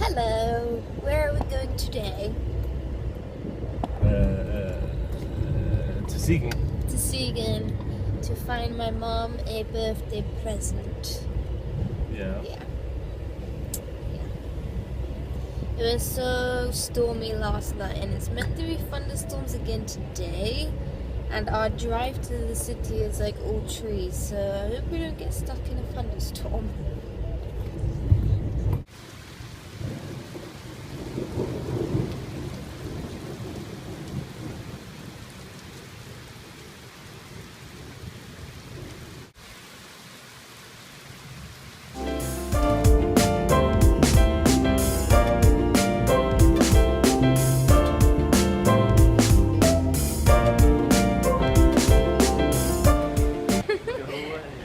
Hello, where are we going today? To Siegen. To Siegen, to find my mom a birthday present. Yeah. Yeah. It was so stormy last night and it's meant to be thunderstorms again today. And our drive to the city is like all trees, so I hope we don't get stuck in a thunderstorm.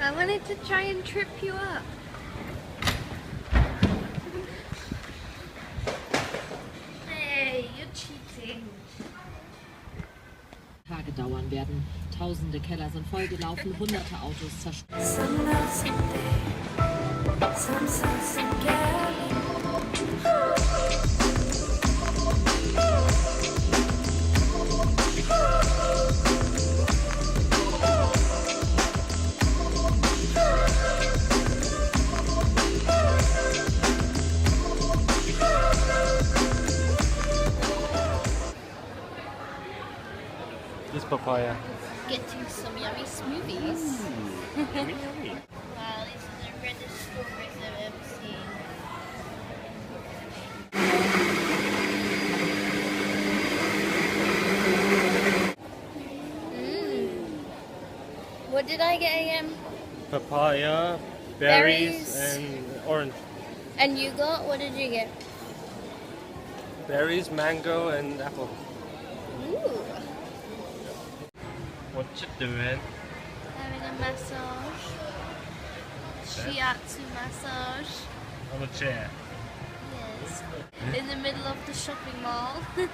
I wanted to try and trip you up. Hey, you're cheating. Tage dauern werden. Tausende Keller sind vollgelaufen, hunderte Autos zerstört. This papaya. Getting some yummy smoothies. Yummy, yummy. Wow, these are the reddest strawberries I've ever seen. What did I get again? Papaya, berries, and orange. And you got? What did you get? Berries, mango, and apple. Ooh. What you doing? Having a massage. Shiatsu massage. On a chair. Yes. In the middle of the shopping mall. We're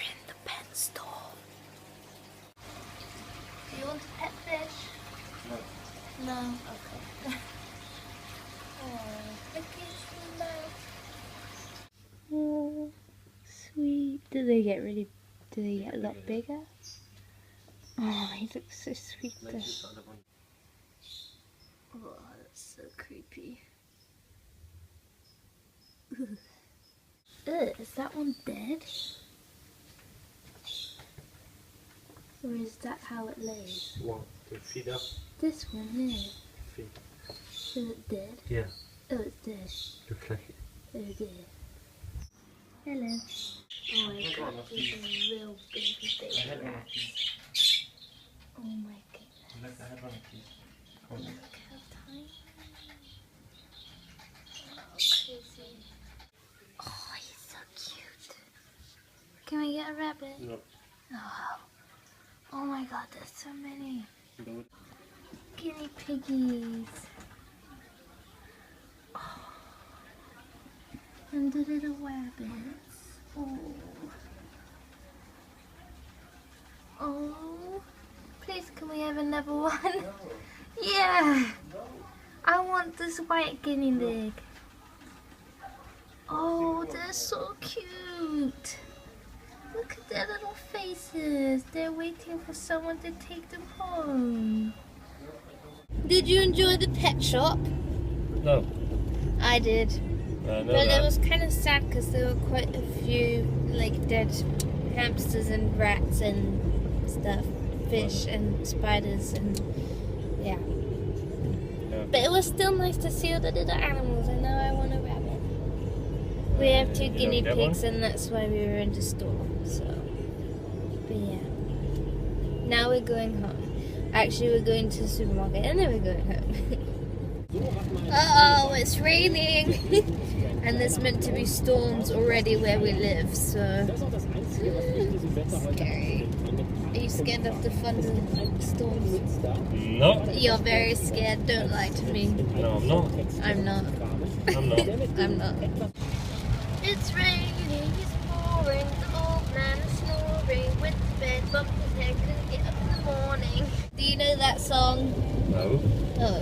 in the pet store. Do you want a pet fish? No. No? Okay. Oh, look at your mouth. Oh, sweet. Do they get a lot bigger? Oh, he looks so sweet there. Oh, that's so creepy. Ugh. Ugh, is that one dead? Or is that how it lays? What? The feet up? This one here. Feet. Is it dead? Yeah. Oh, it's dead. Looks like it. Oh dear. Hello. Oh my god, these are real baby rats. Oh my goodness. Look how tiny. Oh, crazy. Oh, he's so cute. Can we get a rabbit? No. Oh. Oh my god, there's so many. Guinea piggies. Oh. And the little rabbits. Oh. Oh. Please, can we have another one? No. Yeah. No. I want this white guinea pig. Oh, they're so cute. Look at their little faces. They're waiting for someone to take them home. Did you enjoy the pet shop? No. I did. No, But it was kind of sad because there were quite a few like dead hamsters and rats and stuff, fish and spiders and yeah. But it was still nice to see all the little animals. And now I want a rabbit. We have 2 guinea pigs and that's why we were in the store. So, but yeah. Now we're going home. Actually, we're going to the supermarket and then we're going home. Uh-oh, it's raining. And there's meant to be storms already where we live, so scary. Are you scared of the thunderstorms? No. You're very scared, don't lie to me. No, I'm not. I'm not. I'm not. I'm not. It's raining, it's pouring, the old man is snoring with the bed, bumped his head, couldn't get up in the morning. Do you know that song? No. No. Oh.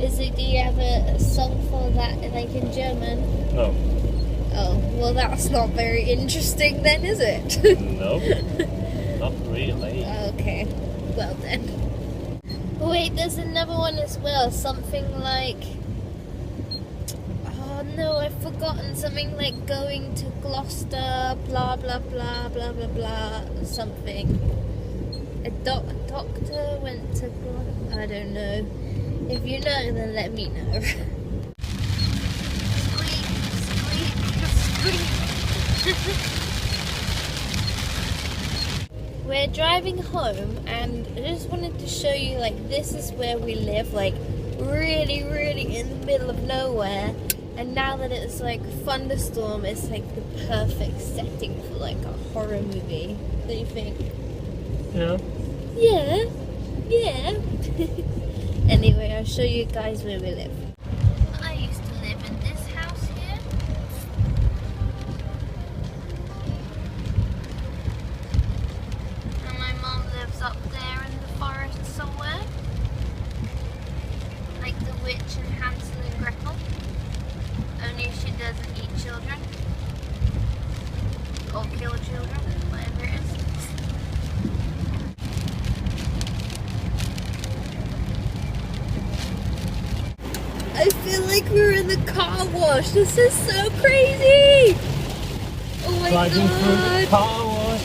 Do you have a song for that, like in German? No. Oh, well that's not very interesting then, is it? No. Not really. Okay. Well then. Wait, there's another one as well. Something like... Oh no, I've forgotten. Something like going to Gloucester, blah blah blah, blah blah blah, something. A doctor went to Gloucester. I don't know. If you know, then let me know. Squeak, squeak, squeak. We're driving home and I just wanted to show you, like, this is where we live, like really in the middle of nowhere, and now that it's like Thunderstorm, it's like the perfect setting for like a horror movie. What do you think? Yeah. Yeah. Anyway, I'll show you guys where we live. I used to live in this house here. And my mom lives up there in the forest somewhere. Like the witch in Hansel and Gretel. Only she doesn't eat children. Or kill children, whatever it is. I feel like we're in the car wash. This is so crazy! Oh my Driving through the god! car wash.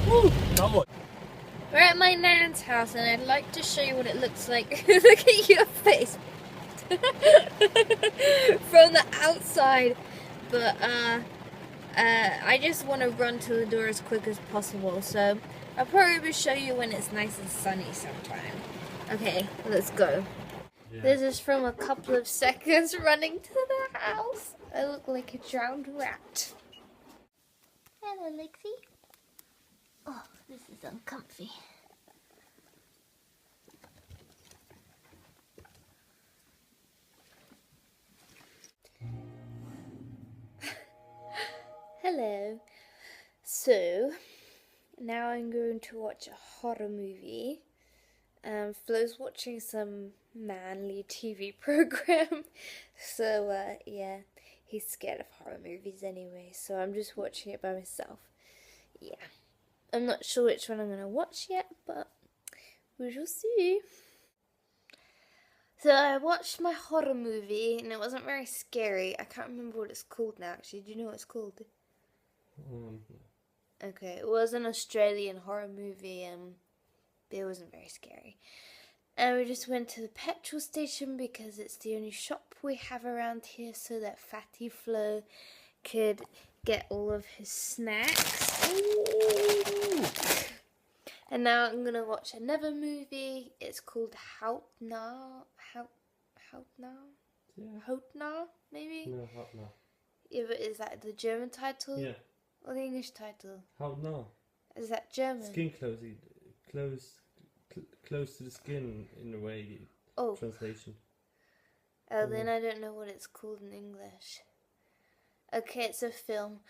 Woo, now what? We're at my nan's house and I'd like to show you what it looks like. Look at your face! From the outside. But I just want to run to the door as quick as possible, so I'll probably show you when it's nice and sunny sometime. Okay, let's go. Yeah. This is from a couple of seconds running to the house. I look like a drowned rat. Hello, Lexi. Oh, this is uncomfy. Hello. So, now I'm going to watch a horror movie. Flo's watching some manly TV program. So, yeah, he's scared of horror movies anyway, so I'm just watching it by myself. Yeah. I'm not sure which one I'm going to watch yet, but we shall see. So I watched my horror movie, and it wasn't very scary. I can't remember what it's called now, actually. Do you know what it's called? Okay, it was an Australian horror movie, but it wasn't very scary. And we just went to the petrol station because it's the only shop we have around here, so that Fatty Flo could get all of his snacks. Ooh. And now I'm gonna watch another movie. It's called Houtnar. Yeah. Houtnar, maybe? No, how now? Yeah, but is that the German title? Yeah. Or the English title? How now? Is that German? Skin close to the skin in a way. Oh. Translation. Oh, then I don't know what it's called in English. Okay, it's a film.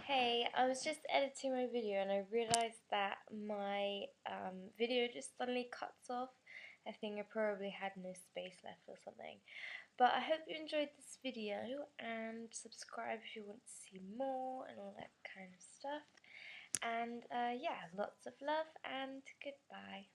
Hey, I was just editing my video and I realised that my video just suddenly cuts off. I think I probably had no space left or something. But I hope you enjoyed this video and subscribe if you want to see more and all that kind of stuff. And yeah, lots of love and goodbye.